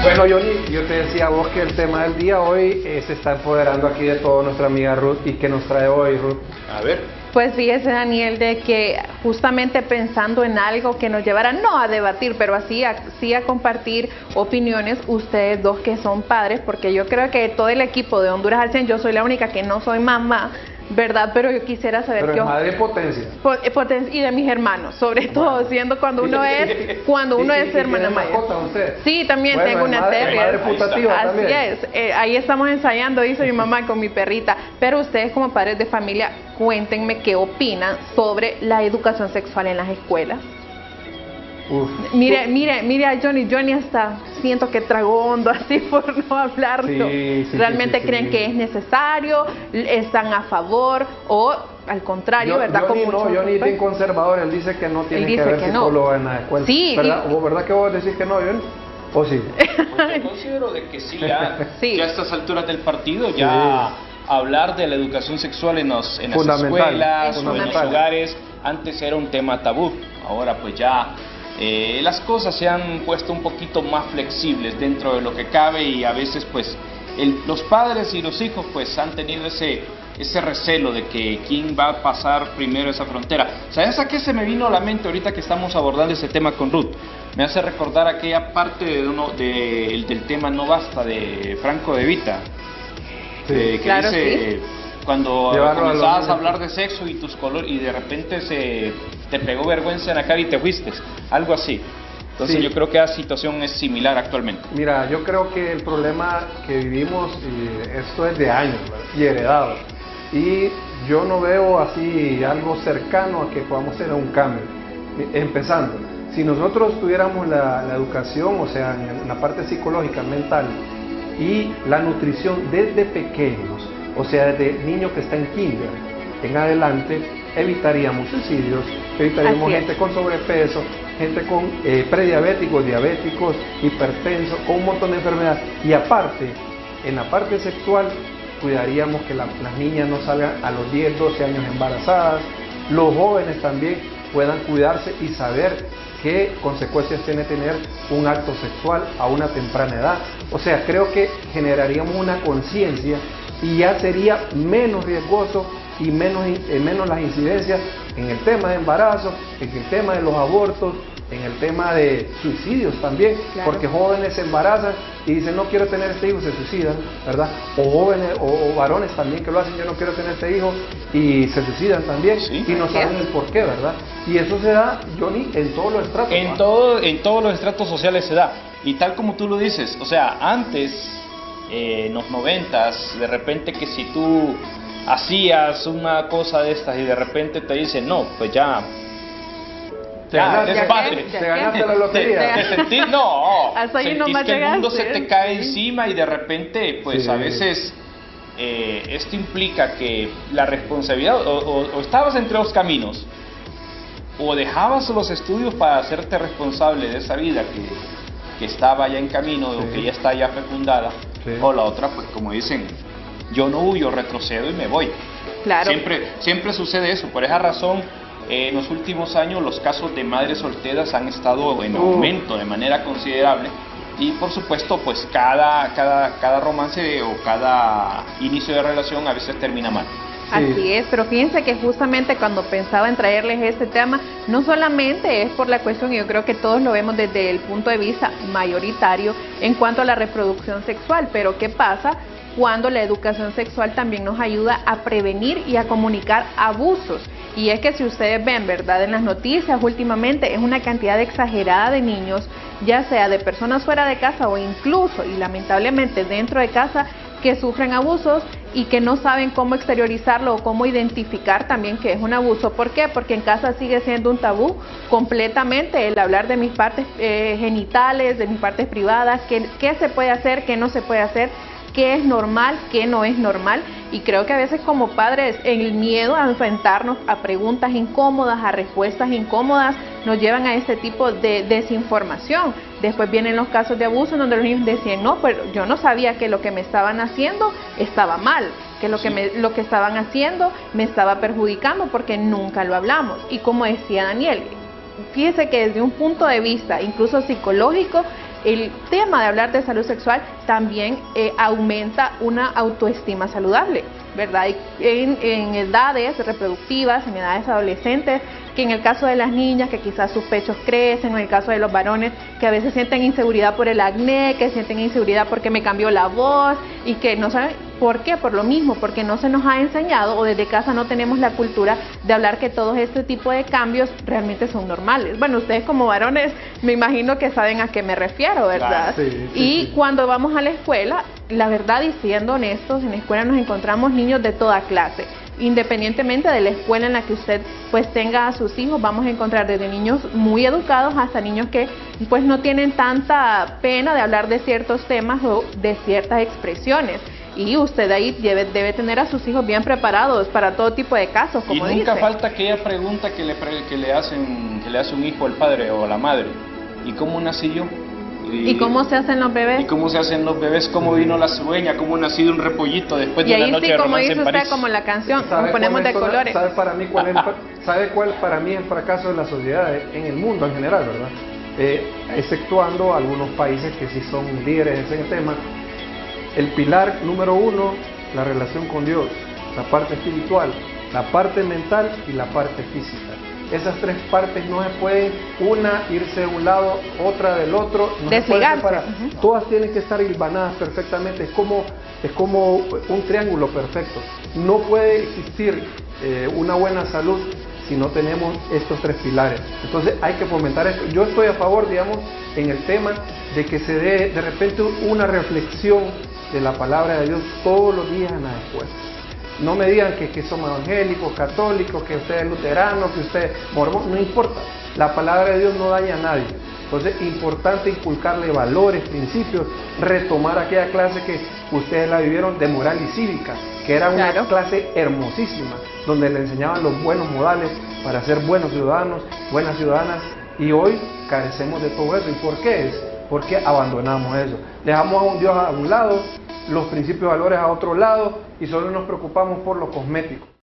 Bueno, Johnny, yo te decía a vos que el tema del día hoy se está empoderando aquí de todo nuestra amiga Ruth. ¿Y qué nos trae hoy, Ruth? A ver. Pues fíjese, Daniel, de que justamente pensando en algo que nos llevara no a debatir, pero así a compartir opiniones, ustedes dos que son padres, porque yo creo que todo el equipo de Honduras al 100, yo soy la única que no soy mamá, ¿verdad? Pero yo quisiera saber Pero qué... madre potencia. Y de mis hermanos, sobre todo, siendo cuando uno es hermana mayor. ¿Tiene mascota usted? Sí, también Bueno, tengo una madre terrier. putativa Así también. es, ahí estamos ensayando, dice mi mamá, con mi perrita. Pero ustedes como padres de familia, cuéntenme qué opinan sobre la educación sexual en las escuelas. Uf. Mire a Johnny hasta siento que tragó hondo así por no hablarlo. Sí, ¿Realmente sí. creen que es necesario? ¿Están a favor? ¿O al contrario, verdad? Johnny es bien conservador, él dice que no tiene que haber psicólogo en la escuela. Sí, ¿Verdad que vos decís que no, Johnny? ¿O sí? Pues yo considero de que sí, ya a estas alturas del partido, ya hablar de la educación sexual en las escuelas o en los hogares, antes era un tema tabú, ahora pues ya las cosas se han puesto un poquito más flexibles dentro de lo que cabe y a veces pues los padres y los hijos pues han tenido ese recelo de que quién va a pasar primero esa frontera. ¿Sabes a qué se me vino a la mente ahorita que estamos abordando ese tema con Ruth? Me hace recordar aquella parte del tema No Basta de Franco De Vita, que claro, dice cuando Llevarlo comenzabas a hablar de sexo y de repente te pegó vergüenza en la cara y te fuiste, algo así. Entonces yo creo que la situación es similar actualmente. Mira, yo creo que el problema que vivimos, esto es de años, ¿verdad? Y heredado. Y yo no veo así algo cercano a que podamos tener un cambio. Empezando, si nosotros tuviéramos la educación, o sea, en la parte psicológica, mental, y la nutrición desde pequeños, o sea, desde niño que está en kinder en adelante, evitaríamos suicidios, evitaríamos gente con sobrepeso, gente con prediabéticos, diabéticos, hipertensos, con un montón de enfermedades. Y aparte, en la parte sexual, cuidaríamos que las niñas no salgan a los 10, 12 años embarazadas, los jóvenes también puedan cuidarse y saber qué consecuencias tiene tener un acto sexual a una temprana edad. O sea, creo que generaríamos una conciencia y ya sería menos riesgoso y menos las incidencias en el tema de embarazo, en el tema de los abortos, en el tema de suicidios también, porque jóvenes se embarazan y dicen no quiero tener este hijo, se suicidan, ¿verdad? O jóvenes o varones también que lo hacen, yo no quiero tener este hijo y se suicidan también y no saben el por qué, ¿verdad? Y eso se da, Johnny, en todos los estratos. En todos los estratos sociales se da, y tal como tú lo dices, o sea, antes, en los 90s, de repente que si tú hacías una cosa de estas y de repente te dicen no, pues ya Te ganaste la lotería. Sentís que el mundo se te cae encima y de repente, pues a veces esto implica que la responsabilidad, o estabas entre dos caminos, o dejabas los estudios para hacerte responsable de esa vida que estaba ya en camino, o que ya está ya fecundada, o la otra, pues como dicen, yo no huyo, retrocedo y me voy. Claro. Siempre sucede eso, por esa razón. En los últimos años los casos de madres solteras han estado en aumento de manera considerable y por supuesto pues cada romance o cada inicio de relación a veces termina mal. Así es, pero fíjense que justamente cuando pensaba en traerles este tema, no solamente es por la cuestión, yo creo que todos lo vemos desde el punto de vista mayoritario en cuanto a la reproducción sexual, pero ¿qué pasa cuando la educación sexual también nos ayuda a prevenir y a comunicar abusos? Y es que si ustedes ven, ¿verdad?, en las noticias últimamente es una cantidad exagerada de niños, ya sea de personas fuera de casa o incluso y lamentablemente dentro de casa, que sufren abusos y que no saben cómo exteriorizarlo o cómo identificar también que es un abuso. ¿Por qué? Porque en casa sigue siendo un tabú completamente el hablar de mis partes genitales, de mis partes privadas, qué se puede hacer, qué no se puede hacer, qué es normal, qué no es normal. Y creo que a veces como padres el miedo a enfrentarnos a preguntas incómodas, a respuestas incómodas, nos llevan a este tipo de desinformación. Después vienen los casos de abuso donde los niños decían, no, pero yo no sabía que lo que me estaban haciendo estaba mal, que lo que estaban haciendo me estaba perjudicando porque nunca lo hablamos. Y como decía Daniel, fíjese que desde un punto de vista incluso psicológico, el tema de hablar de salud sexual también aumenta una autoestima saludable, ¿verdad? En edades reproductivas, en edades adolescentes, que en el caso de las niñas, que quizás sus pechos crecen, o en el caso de los varones, que a veces sienten inseguridad por el acné, que sienten inseguridad porque me cambió la voz, y que no saben por qué, por lo mismo, porque no se nos ha enseñado, o desde casa no tenemos la cultura de hablar que todos este tipo de cambios realmente son normales. Bueno, ustedes como varones me imagino que saben a qué me refiero, ¿verdad? Claro, sí, y cuando vamos a la escuela, la verdad, y siendo honestos, en la escuela nos encontramos niños de toda clase. Independientemente de la escuela en la que usted pues tenga a sus hijos, vamos a encontrar desde niños muy educados hasta niños que pues no tienen tanta pena de hablar de ciertos temas o de ciertas expresiones. Y usted ahí debe tener a sus hijos bien preparados para todo tipo de casos, como dice. Y nunca falta aquella pregunta que le hace un hijo al padre o a la madre: ¿y cómo nací yo? ¿Y cómo se hacen los bebés? ¿Y cómo se hacen los bebés? ¿Cómo vino la cigüeña? ¿Cómo ha nacido un repollito después de una noche de romance en París? Y ahí sí, como dice usted, como la canción, nos ponemos de colores. ¿Sabe cuál para mí es el fracaso de la sociedad en el mundo en general, verdad? Exceptuando algunos países que sí son líderes en ese tema. El pilar número 1, la relación con Dios, la parte espiritual, la parte mental y la parte física. Esas tres partes no se pueden, una irse de un lado, otra del otro, no se pueden separar. Todas tienen que estar hilvanadas perfectamente, es como un triángulo perfecto. No puede existir una buena salud si no tenemos estos tres pilares. Entonces hay que fomentar esto. Yo estoy a favor, digamos, en el tema de que se dé de repente una reflexión de la palabra de Dios todos los días en la escuela. No me digan que somos evangélicos, católicos, que usted es luterano, que usted es mormón, no importa. La palabra de Dios no daña a nadie. Entonces es importante inculcarle valores, principios, retomar aquella clase que ustedes la vivieron de moral y cívica, que era una clase hermosísima, donde le enseñaban los buenos modales para ser buenos ciudadanos, buenas ciudadanas, y hoy carecemos de todo eso. ¿Y por qué es? Porque abandonamos eso. Dejamos a un Dios a un lado, los principios y valores a otro lado, y solo nos preocupamos por lo cosmético.